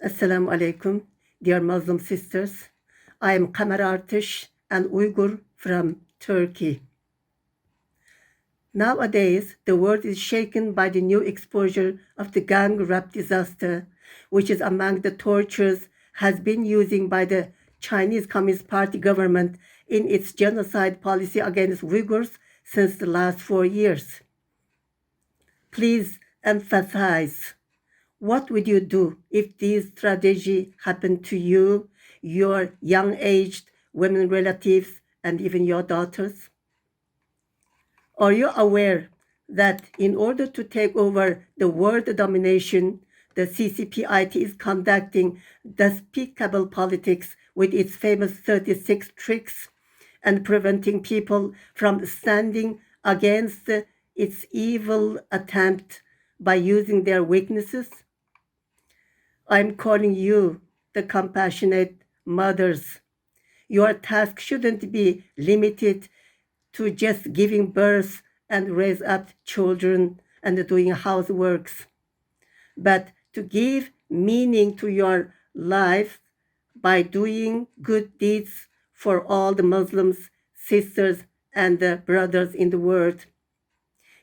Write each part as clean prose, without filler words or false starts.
Assalamu alaikum, dear Muslim sisters. I am Kamer Artiş, an Uyghur from Turkey. Nowadays, the world is shaken by the new exposure of the gang rape disaster, which is among the tortures has been used by the Chinese Communist Party government in its genocide policy against Uyghurs since the last 4 years. Please emphasize, what would you do if this tragedy happened to you, your young-aged women relatives, and even your daughters? Are you aware that in order to take over the world domination, the CCPIT is conducting despicable politics with its famous 36 tricks and preventing people from standing against its evil attempt by using their weaknesses? I'm calling you, the compassionate mothers. Your task shouldn't be limited to just giving birth and raise up children and doing houseworks, but to give meaning to your life by doing good deeds for all the Muslims, sisters, and brothers in the world.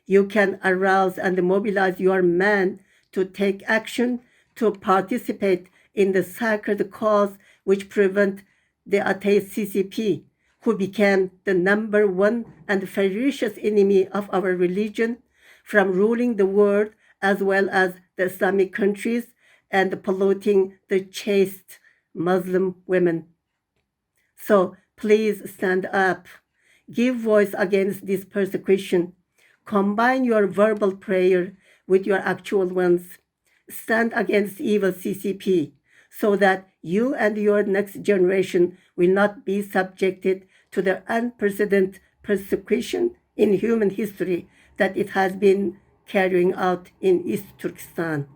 You can arouse and mobilize your men to take action to participate in the sacred cause which prevent the atheist CCP, who became the #1 and ferocious enemy of our religion, from ruling the world as well as the Islamic countries and polluting the chaste Muslim women. So please stand up. Give voice against this persecution. Combine your verbal prayer with your actual ones. Stand against evil CCP so that you and your next generation will not be subjected to the unprecedented persecution in human history that it has been carrying out in East Turkestan.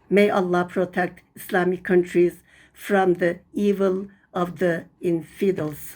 May Allah protect Islamic countries from the evil of the infidels.